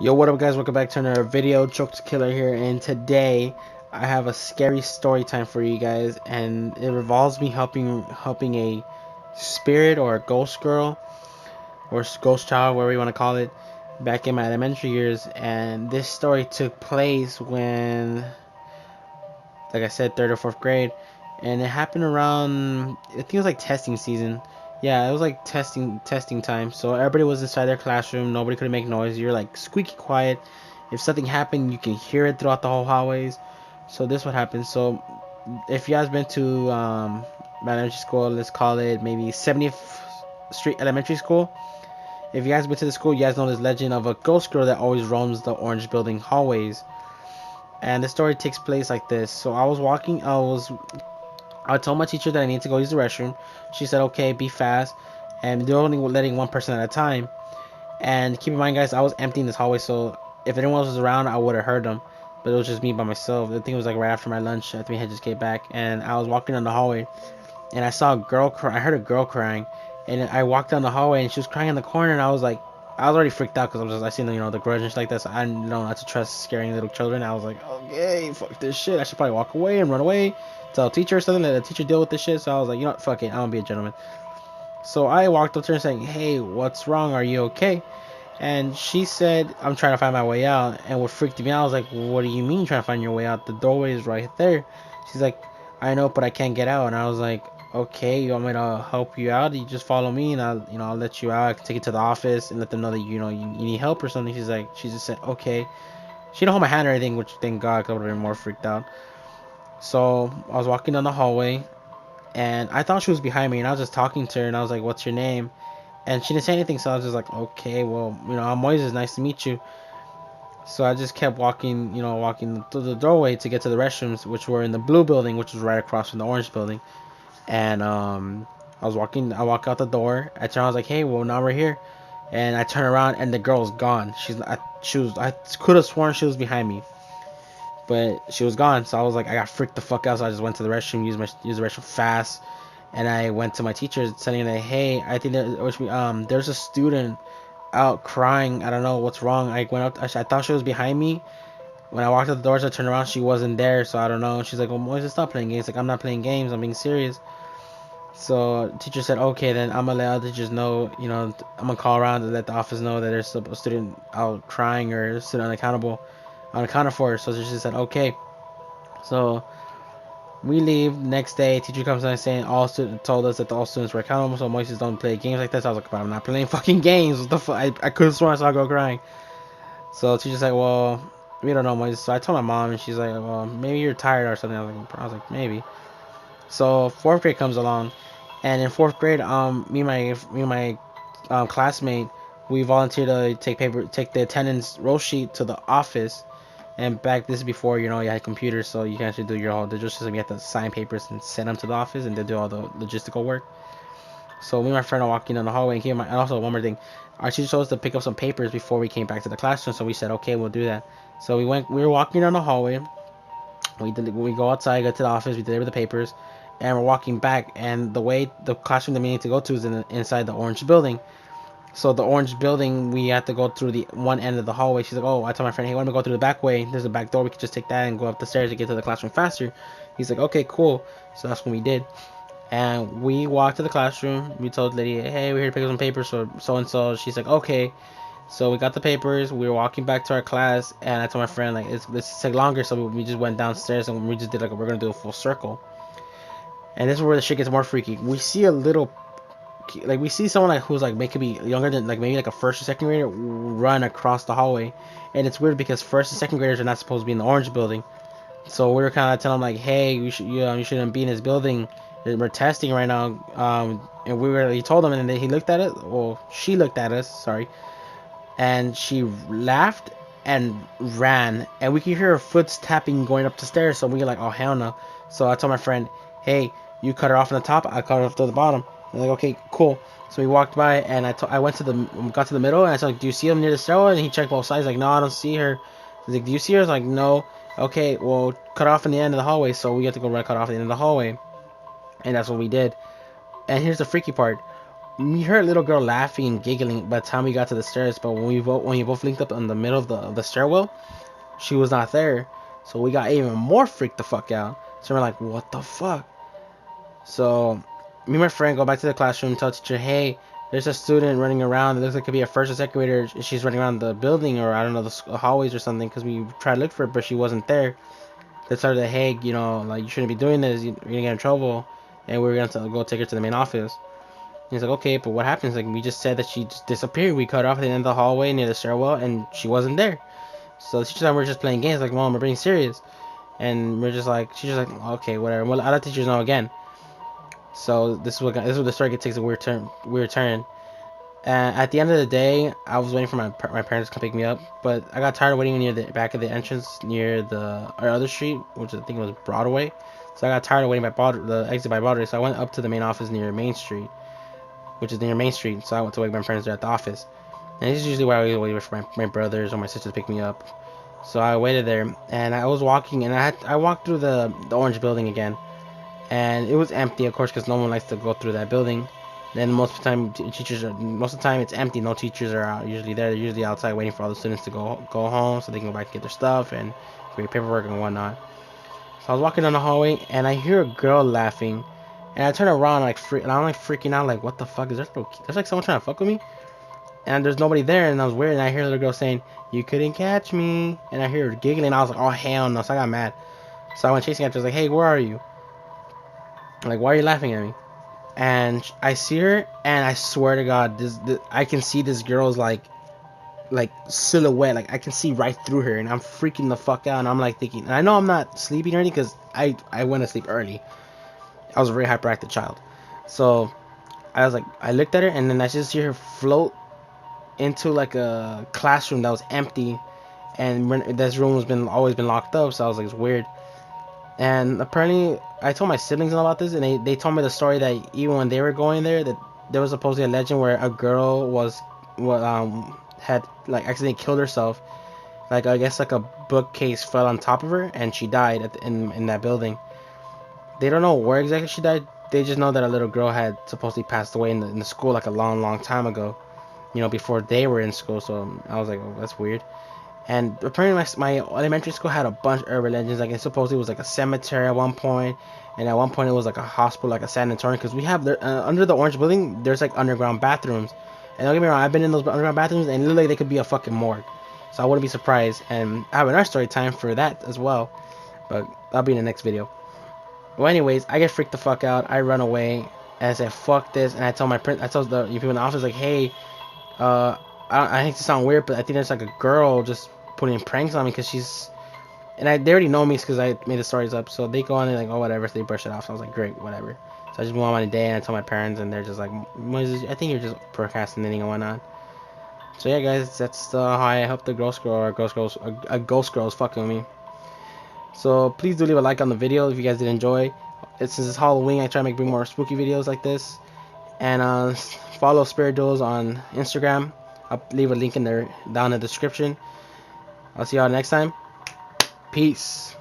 Yo, what up guys, welcome back to another video. Jokes Killer here, and today I have a scary story time for you guys, and it revolves me helping a spirit or a ghost girl or ghost child, whatever you want to call it, back in my elementary years. And this story took place when, like I said, third or fourth grade, and it happened around, I think it was like testing season. Yeah, it was like testing time. So everybody was inside their classroom. Nobody could make noise. You're like squeaky quiet. If something happened, you can hear it throughout the whole hallways. So this what happened. So if you guys been to my elementary school, let's call it maybe 70th Street Elementary School. If you guys been to the school, you guys know this legend of a ghost girl that always roams the orange building hallways. And the story takes place like this. So I told my teacher that I need to go use the restroom. She said, okay, be fast. And they're only letting one person at a time. And keep in mind, guys, I was emptying this hallway, so if anyone else was around, I would have heard them. But it was just me by myself. I think it was like right after my lunch. I think I had just came back, and I was walking down the hallway, and I saw a girl cry. I heard a girl crying, and I walked down the hallway, and she was crying in the corner, and I was already freaked out because I seen the grudge and shit like that. So I don't know not to trust scaring little children. I was like, okay, fuck this shit. I should probably walk away and run away, tell a teacher or something, let the teacher deal with this shit. So I was like, you know what, fuck it, I'm gonna be a gentleman. So I walked up to her saying, hey, what's wrong? Are you okay? And she said, I'm trying to find my way out. And what freaked me out, I was like, what do you mean trying to find your way out? The doorway is right there. She's like, I know, but I can't get out. And I was like, okay, you want me to help you out? You just follow me, and I'll let you out. I can take you to the office and let them know that you need help or something. She just said, okay. She didn't hold my hand or anything, which thank God, 'cause I would have been more freaked out. So I was walking down the hallway, and I thought she was behind me, and I was just talking to her, and I was like, what's your name? And she didn't say anything, so I was just like, okay, well, I'm Moises, nice to meet you. So I just kept walking, walking through the doorway to get to the restrooms, which were in the blue building, which was right across from the orange building. And I walk out the door. I was like, hey, well, now we're here. And I turn around, and the girl's gone. I could have sworn she was behind me, but she was gone. So I was like, I got freaked the fuck out. So I just went to the restroom, used the restroom fast, and I went to my teacher, saying that, hey, I think there's a student out crying. I don't know what's wrong. I went up. I thought she was behind me. When I walked out the doors, I turned around. She wasn't there, so I don't know. She's like, well, Moises, stop playing games. Like, I'm not playing games. I'm being serious. So teacher said, okay, then I'm gonna let other teachers know. I'm gonna call around and let the office know that there's a student out crying or a student unaccounted for. So she said, okay. So we leave. Next day, teacher comes in saying all students told us that all students were accountable, so Moises don't play games like this. I was like, but I'm not playing fucking games. What the fuck? I could have sworn I saw a girl crying. So teacher's like, well, we don't know, Moises. So I told my mom, and she's like, well, maybe you're tired or something. I was like, maybe. So fourth grade comes along, and in fourth grade, me and my classmate, we volunteered to take the attendance roll sheet to the office. And back this is before you had computers, so you can actually do your whole digital system. You have to sign papers and send them to the office, and they do all the logistical work. So me and my friend are walking down the hallway, and also one more thing, our teacher told us to pick up some papers before we came back to the classroom. So we said, okay, we'll do that. So we were walking down the hallway. We go outside, go to the office, we deliver the papers, and we're walking back. And the way the classroom that we need to go to is inside the orange building. So the orange building, we had to go through the one end of the hallway. She's like, oh, I told my friend, hey, why don't we go through the back way? There's a back door. We could just take that and go up the stairs to get to the classroom faster. He's like, okay, cool. So that's what we did. And we walked to the classroom. We told the lady, hey, we're here to pick up some papers for so-and-so. She's like, okay. So we got the papers. We were walking back to our class. And I told my friend, like, this take longer. So we just went downstairs and we just did, like, we're going to do a full circle. And this is where the shit gets more freaky. We see a little, like, we see someone like who's like maybe younger than like maybe like a first or second grader run across the hallway. And it's weird because first and second graders are not supposed to be in the orange building. So we were kind of telling them like, hey, you shouldn't be in this building. We're testing right now. And he told them, and then he looked at it. Well, she looked at us, sorry, and she laughed and ran, and we could hear her foot tapping going up the stairs. So we were like, oh hell no. So I told my friend, hey, you cut her off on the top, I cut her off to the bottom. And like, okay, cool. So we walked by, and I went to got to the middle, and I said, like, do you see him near the stairwell? And he checked both sides, like, no, I don't see her. He's like, do you see her? I was like, no. Okay, well, cut off in the end of the hallway. So we had to go right cut off at the end of the hallway, and that's what we did. And here's the freaky part: We heard a little girl laughing and giggling by the time we got to the stairs, but when we both linked up in the middle of the stairwell, she was not there. So we got even more freaked the fuck out. So we're like, what the fuck? So me and my friend go back to the classroom, tell the teacher, hey, there's a student running around. It looks like it could be a first or second grader. She's running around the building, or I don't know, the hallways or something, because we tried to look for her, but she wasn't there. They told her, hey, you know, like, you shouldn't be doing this. You're gonna get in trouble. And we were gonna go take her to the main office. And he's like, okay, but what happens? Like, we just said that she just disappeared. We cut her off at the end of the hallway near the stairwell, and she wasn't there. So the teacher and we're just playing games. Like, mom, we're being serious. And we're just like, she's just like, okay, whatever. Well, I'll let teachers know again. So this is what the story takes a weird turn. At the end of the day, I was waiting for my parents to come pick me up, but I got tired of waiting near the back of the entrance near our other street, which I think was Broadway. So I got tired of waiting by the exit by Broadway, so I went up to the main office near Main Street, which is near Main Street. So I went to wait my parents there at the office, and this is usually where I always wait for my brothers or my sisters to pick me up. So I waited there, and I was walking, and I walked through the orange building again, and it was empty, of course, because no one likes to go through that building. Then most of the time, most of the time it's empty. No teachers are out usually there. They're usually outside waiting for all the students to go home so they can go back and get their stuff and create paperwork and whatnot. So I was walking down the hallway and I hear a girl laughing, and I turn around and I'm like freaking out, like, what the fuck is there? There's like someone trying to fuck with me, and there's nobody there, and I was weird. And I hear the girl saying, "You couldn't catch me," and I hear her giggling. And I was like, oh hell no! So I got mad. So I went chasing after her. I was like, hey, where are you? Like, why are you laughing at me? And I see her, and I swear to God, I can see this girl's like silhouette. Like, I can see right through her, and I'm freaking the fuck out. And I'm like thinking, and I know I'm not sleeping or anything because I went to sleep early. I was a very hyperactive child, so I was like, I looked at her, and then I just see her float into like a classroom that was empty, and this room has always been locked up. So I was like, it's weird. And apparently, I told my siblings about this, and they told me the story that even when they were going there, that there was supposedly a legend where a girl had like accidentally killed herself. Like, I guess like a bookcase fell on top of her, and she died in that building. They don't know where exactly she died. They just know that a little girl had supposedly passed away in the school like a long time ago. You know, before they were in school. So I was like, oh, that's weird. And apparently my elementary school had a bunch of urban legends. Like, it supposedly was like a cemetery at one point, and at one point it was like a hospital, like a sanatorium. Because we have under the orange building, there's like underground bathrooms. And don't get me wrong, I've been in those underground bathrooms, and literally they could be a fucking morgue. So I wouldn't be surprised. And I have another story time for that as well, but that'll be in the next video. Well, anyways, I get freaked the fuck out. I run away, and I said, fuck this. And I told the people in the office, like, hey, I hate to sound weird, but I think there's like a girl just putting pranks on me because they already know me because I made the stories up. So they go on and like, oh, whatever. So they brush it off. So I was like, great, whatever. So I just move on my day, and I tell my parents, and they're just like, I think you're just procrastinating and whatnot. So yeah, guys, that's how I helped a ghost girl is fucking with me. So please do leave a like on the video if you guys did enjoy. Since it's Halloween, I try to bring more spooky videos like this. And follow Spirit Duels on Instagram. I'll leave a link in there down in the description. I'll see y'all next time. Peace.